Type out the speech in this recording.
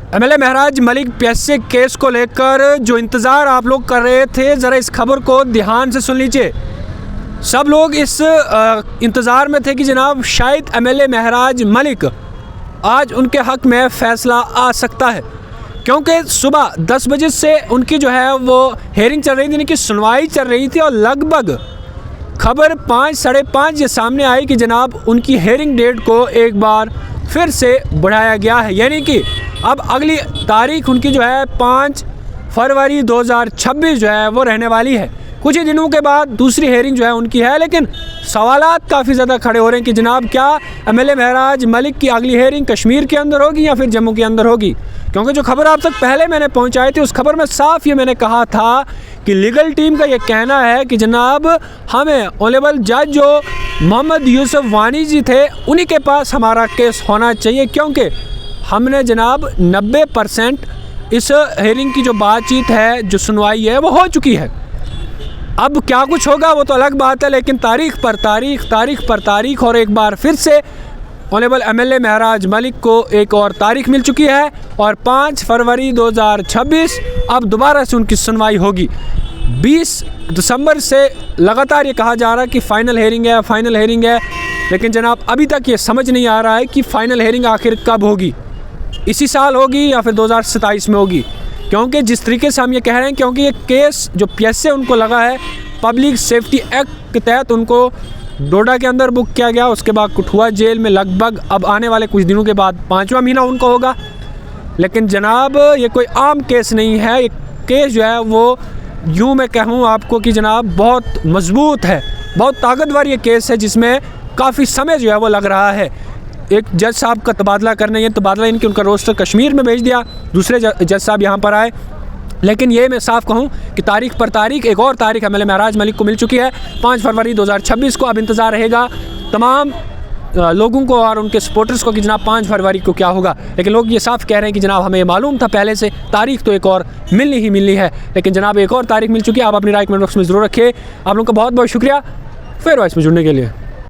MLA महराज Malik PSA case को लेकर जो इंतज़ार आप लोग कर रहे थे, ज़रा इस खबर को ध्यान से सुन लीजिए। सब लोग इस इंतज़ार में थे कि जनाब शायद एमएलए महराज मलिक आज उनके हक़ में फ़ैसला आ सकता है, क्योंकि सुबह 10 बजे से उनकी जो है वो हेयरिंग चल रही थी, उनकी सुनवाई चल रही थी और लगभग खबर 5 साढ़े 5 ये सामने आई कि जनाब उनकी हेयरिंग डेट को एक बार फिर से बढ़ाया गया है, यानी कि अब अगली तारीख उनकी जो है 5 फरवरी 2026 जो है वो रहने वाली है। कुछ ही दिनों के बाद दूसरी हेयरिंग जो है उनकी है, लेकिन सवालात काफ़ी ज़्यादा खड़े हो रहे हैं कि जनाब क्या एमएलए महराज मलिक की अगली हेयरिंग कश्मीर के अंदर होगी या फिर जम्मू के अंदर होगी। क्योंकि जो खबर आप तक पहले मैंने पहुंचाई थी उस खबर में साफ ये मैंने कहा था कि लीगल टीम का ये कहना है कि जनाब हमें ऑनरेबल जज जो मोहम्मद यूसुफ वानी जी थे उन्हीं के पास हमारा केस होना चाहिए, क्योंकि हमने जनाब 90% इस हेयरिंग की जो बातचीत है, जो सुनवाई है वो हो चुकी है। अब क्या कुछ होगा वो तो अलग बात है, लेकिन तारीख पर तारीख और एक बार फिर से ऑनरेबल एमएलए महराज मलिक को एक और तारीख मिल चुकी है और 5 फरवरी 2026 अब दोबारा से उनकी सुनवाई होगी। 20 दिसंबर से लगातार ये कहा जा रहा है कि फ़ाइनल हेयरिंग है, लेकिन जनाब अभी तक ये समझ नहीं आ रहा है कि फ़ाइनल हेयरिंग आखिर कब होगी, इसी साल होगी या फिर 2027 में होगी। क्योंकि जिस तरीके से हम ये कह रहे हैं, क्योंकि ये केस जो पीएसए उनको लगा है पब्लिक सेफ्टी एक्ट के तहत उनको डोडा के अंदर बुक किया गया, उसके बाद कठुआ जेल में लगभग अब आने वाले कुछ दिनों के बाद 5वां महीना उनका होगा। लेकिन जनाब ये कोई आम केस नहीं है, ये केस जो है वो यूँ मैं कहूँ आपको कि जनाब बहुत मजबूत है, बहुत ताकतवर ये केस है, जिसमें काफ़ी समय जो है वो लग रहा है। एक जज साहब का तबादला करना, ये तबादला इनके उनका रोस्टर कश्मीर में भेज दिया, दूसरे जज साहब यहाँ पर आए। लेकिन ये मैं साफ कहूँ कि तारीख पर तारीख एक और तारीख एमएलए महराज मलिक को मिल चुकी है 5 फरवरी 2026 को। अब इंतज़ार रहेगा तमाम लोगों को और उनके सपोर्टर्स को कि जनाब 5 फरवरी को क्या होगा। लेकिन लोग ये साफ कह रहे हैं कि जनाब हमें मालूम था पहले से, तारीख तो एक और मिलनी है, लेकिन जनाब एक और तारीख मिल चुकी है। आप अपनी राय कमेंट बॉक्स में ज़रूर रखिए। आप लोगों का बहुत बहुत शुक्रिया फेयर वॉइस में जुड़ने के लिए।